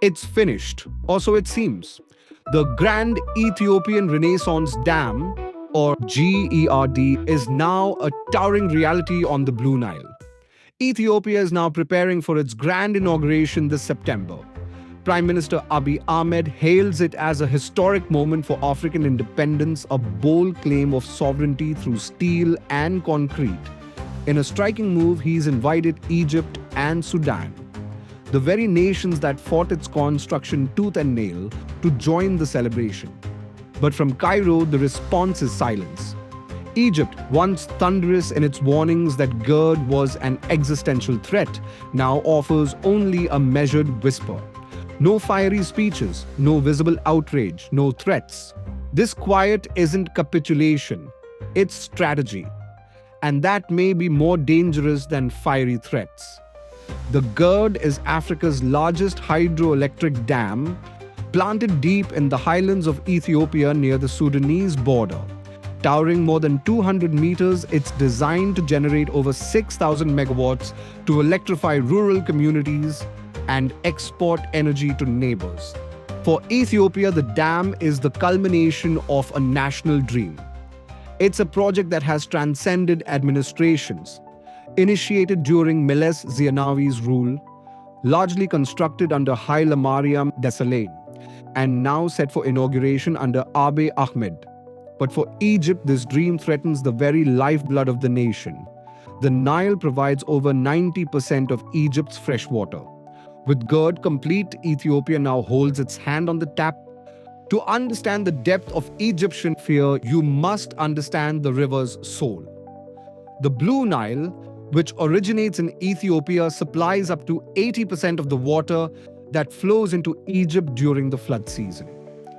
It's finished, or so it seems. The Grand Ethiopian Renaissance Dam, or GERD, is now a towering reality on the Blue Nile. Ethiopia is now preparing for its grand inauguration this September. Prime Minister Abiy Ahmed hails it as a historic moment for African independence, a bold claim of sovereignty through steel and concrete. In a striking move, he's invited Egypt and Sudan, the very nations that fought its construction tooth and nail, to join the celebration. But from Cairo, the response is silence. Egypt, once thunderous in its warnings that GERD was an existential threat, now offers only a measured whisper. No fiery speeches, no visible outrage, no threats. This quiet isn't capitulation, it's strategy. And that may be more dangerous than fiery threats. The GERD is Africa's largest hydroelectric dam, planted deep in the highlands of Ethiopia near the Sudanese border. Towering more than 200 meters, it's designed to generate over 6,000 megawatts to electrify rural communities and export energy to neighbors. For Ethiopia, the dam is the culmination of a national dream. It's a project that has transcended administrations. Initiated during Meles Zenawi's rule, largely constructed under Haile Mariam Desalegn, and now set for inauguration under Abiy Ahmed. But for Egypt, this dream threatens the very lifeblood of the nation. The Nile provides over 90% of Egypt's fresh water. With GERD complete, Ethiopia now holds its hand on the tap. To understand the depth of Egyptian fear, you must understand the river's soul. The Blue Nile, which originates in Ethiopia, supplies up to 80% of the water that flows into Egypt during the flood season.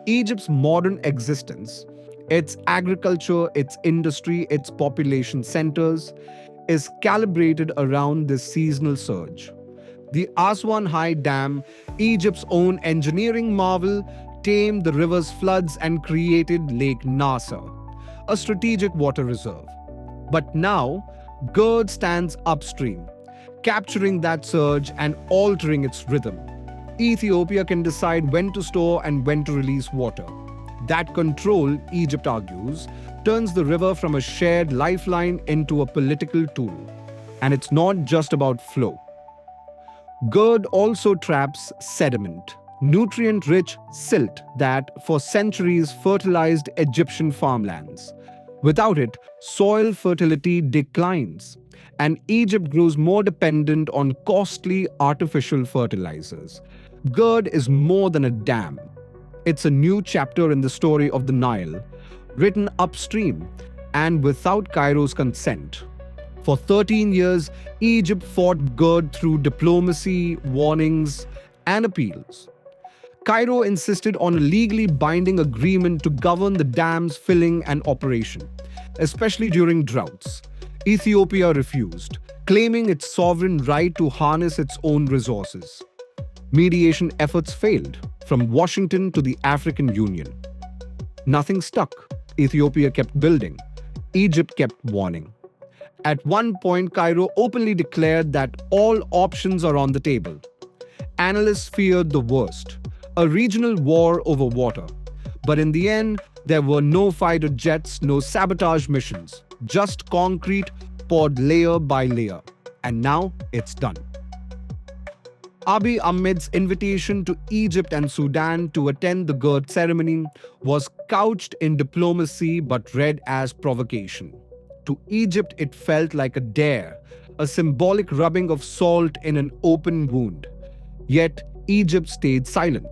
Egypt's modern existence, its agriculture, its industry, its population centers, is calibrated around this seasonal surge. The Aswan High Dam, Egypt's own engineering marvel, tamed the river's floods and created Lake Nasser, a strategic water reserve. But now, GERD stands upstream, capturing that surge and altering its rhythm. Ethiopia can decide when to store and when to release water. That control, Egypt argues, turns the river from a shared lifeline into a political tool. And it's not just about flow. GERD also traps sediment, nutrient-rich silt that for centuries fertilized Egyptian farmlands. Without it, soil fertility declines, and Egypt grows more dependent on costly artificial fertilizers. GERD is more than a dam. It's a new chapter in the story of the Nile, written upstream and without Cairo's consent. For 13 years, Egypt fought GERD through diplomacy, warnings, and appeals. Cairo insisted on a legally binding agreement to govern the dam's filling and operation, especially during droughts. Ethiopia refused, claiming its sovereign right to harness its own resources. Mediation efforts failed, from Washington to the African Union. Nothing stuck. Ethiopia kept building. Egypt kept warning. At one point, Cairo openly declared that all options are on the table. Analysts feared the worst, a regional war over water. But in the end, there were no fighter jets, no sabotage missions, just concrete poured layer by layer. And now it's done. Abiy Ahmed's invitation to Egypt and Sudan to attend the GERD ceremony was couched in diplomacy but read as provocation. To Egypt, it felt like a dare, a symbolic rubbing of salt in an open wound. Yet, Egypt stayed silent.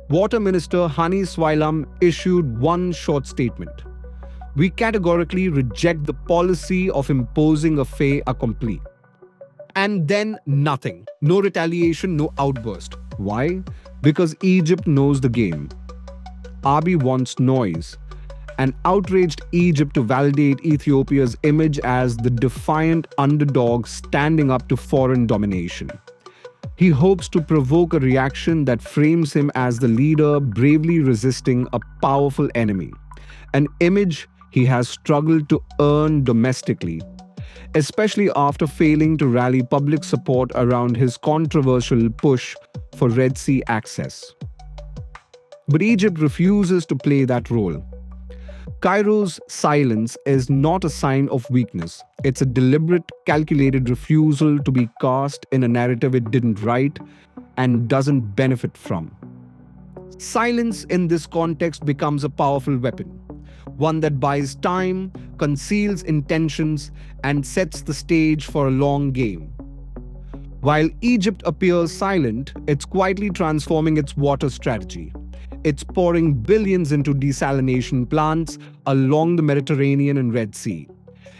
Water Minister Hani Swailam issued one short statement. We categorically reject the policy of imposing a fait accompli. And then nothing. No retaliation, no outburst. Why? Because Egypt knows the game. Abiy wants noise. An outraged Egypt to validate Ethiopia's image as the defiant underdog standing up to foreign domination. He hopes to provoke a reaction that frames him as the leader bravely resisting a powerful enemy, an image he has struggled to earn domestically, especially after failing to rally public support around his controversial push for Red Sea access. But Egypt refuses to play that role. Cairo's silence is not a sign of weakness. It's a deliberate, calculated refusal to be cast in a narrative it didn't write and doesn't benefit from. Silence in this context becomes a powerful weapon, one that buys time, conceals intentions, and sets the stage for a long game. While Egypt appears silent, it's quietly transforming its water strategy. It's pouring billions into desalination plants along the Mediterranean and Red Sea.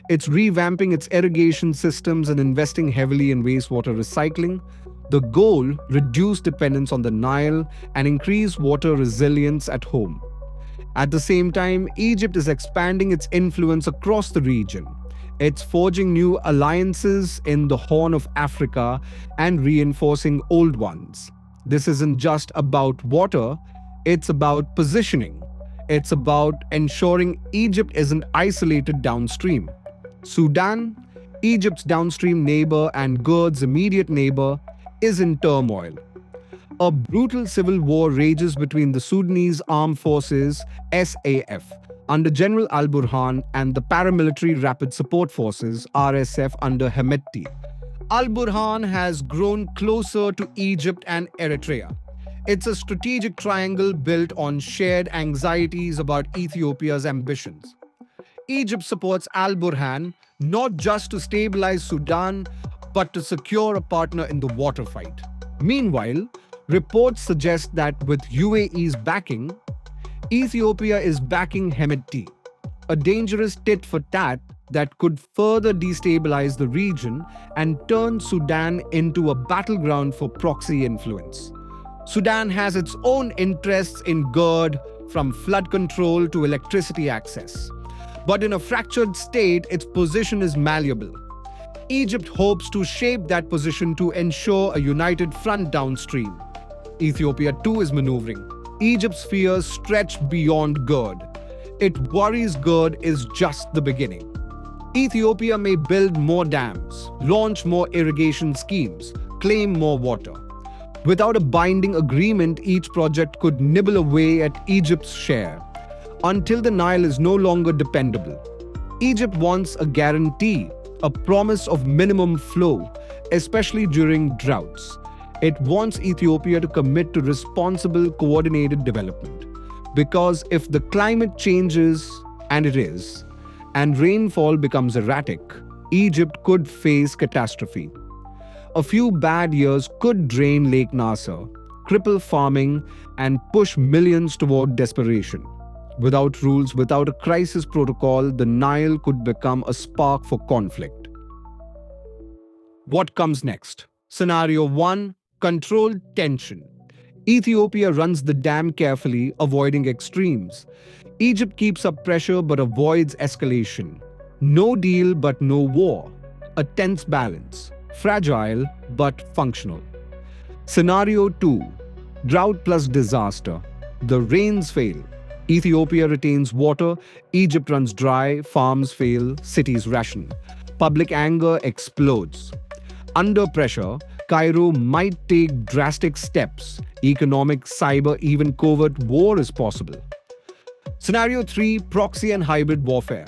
It's revamping its irrigation systems and investing heavily in wastewater recycling. The goal: reduce dependence on the Nile and increase water resilience at home. At the same time, Egypt is expanding its influence across the region. It's forging new alliances in the Horn of Africa and reinforcing old ones. This isn't just about water, it's about positioning. It's about ensuring Egypt isn't isolated downstream. Sudan, Egypt's downstream neighbor and GERD's immediate neighbor, is in turmoil. A brutal civil war rages between the Sudanese Armed Forces (SAF) under General al-Burhan and the paramilitary Rapid Support Forces (RSF) under Hemedti. Al-Burhan has grown closer to Egypt and Eritrea. It's a strategic triangle built on shared anxieties about Ethiopia's ambitions. Egypt supports al-Burhan not just to stabilize Sudan, but to secure a partner in the water fight. Meanwhile, reports suggest that with UAE's backing, Ethiopia is backing Hemedti, a dangerous tit for tat that could further destabilize the region and turn Sudan into a battleground for proxy influence. Sudan has its own interests in GERD, from flood control to electricity access. But in a fractured state, its position is malleable. Egypt hopes to shape that position to ensure a united front downstream. Ethiopia too is maneuvering. Egypt's fears stretch beyond GERD. It worries GERD is just the beginning. Ethiopia may build more dams, launch more irrigation schemes, claim more water. Without a binding agreement, each project could nibble away at Egypt's share until the Nile is no longer dependable. Egypt wants a guarantee, a promise of minimum flow, especially during droughts. It wants Ethiopia to commit to responsible, coordinated development. Because if the climate changes, and it is, and rainfall becomes erratic, Egypt could face catastrophe. A few bad years could drain Lake Nasser, cripple farming, and push millions toward desperation. Without rules, without a crisis protocol, the Nile could become a spark for conflict. What comes next? Scenario 1: controlled tension. Ethiopia runs the dam carefully, avoiding extremes. Egypt keeps up pressure but avoids escalation. No deal but no war. A tense balance. Fragile but functional. Scenario 2: drought plus disaster. The rains fail. Ethiopia retains water, Egypt runs dry, farms fail, cities ration. Public anger explodes. Under pressure, Cairo might take drastic steps. Economic, cyber, even covert war is possible. Scenario 3: proxy and hybrid warfare.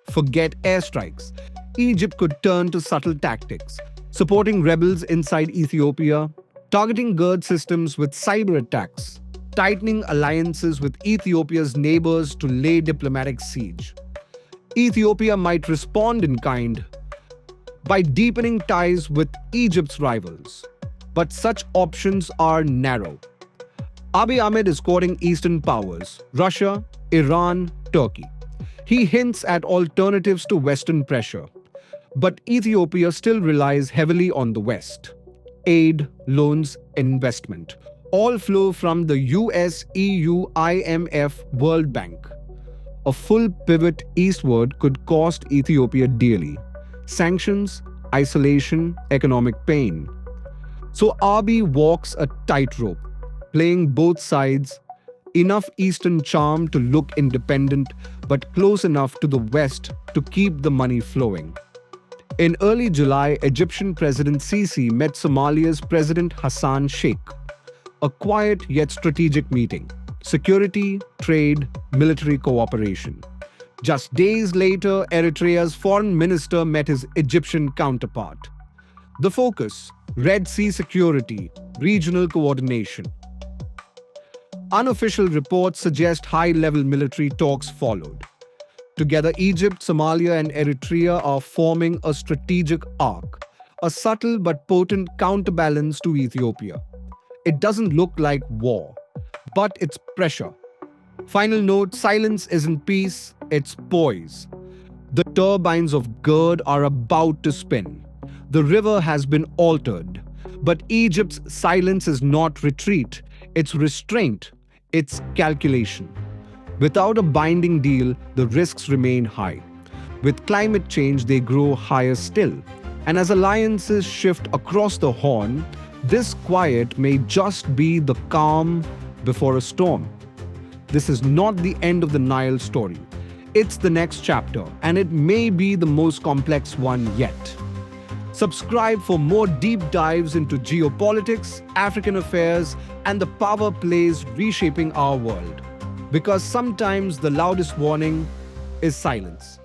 Forget airstrikes. Egypt could turn to subtle tactics, supporting rebels inside Ethiopia, targeting GERD systems with cyber attacks, tightening alliances with Ethiopia's neighbors to lay diplomatic siege. Ethiopia might respond in kind by deepening ties with Egypt's rivals. But such options are narrow. Abiy Ahmed is courting Eastern powers: Russia, Iran, Turkey. He hints at alternatives to Western pressure. But Ethiopia still relies heavily on the West. Aid, loans, investment all flow from the US, EU, IMF, World Bank. A full pivot eastward could cost Ethiopia dearly. Sanctions, isolation, economic pain. So Abiy walks a tightrope, playing both sides, enough Eastern charm to look independent, but close enough to the West to keep the money flowing. In early July, Egyptian President Sisi met Somalia's President Hassan Sheikh. a quiet yet strategic meeting. Security, trade, military cooperation. Just days later, Eritrea's foreign minister met his Egyptian counterpart. The focus: Red Sea security, regional coordination. Unofficial reports suggest high-level military talks followed. Together, Egypt, Somalia, and Eritrea are forming a strategic arc, a subtle but potent counterbalance to Ethiopia. It doesn't look like war, but it's pressure. Final note: silence isn't peace, it's poise. The turbines of GERD are about to spin. The river has been altered. But Egypt's silence is not retreat, it's restraint, it's calculation. Without a binding deal, the risks remain high. With climate change, they grow higher still. And as alliances shift across the Horn, this quiet may just be the calm before a storm. This is not the end of the Nile story. It's the next chapter, and it may be the most complex one yet. Subscribe for more deep dives into geopolitics, African affairs, and the power plays reshaping our world. Because sometimes the loudest warning is silence.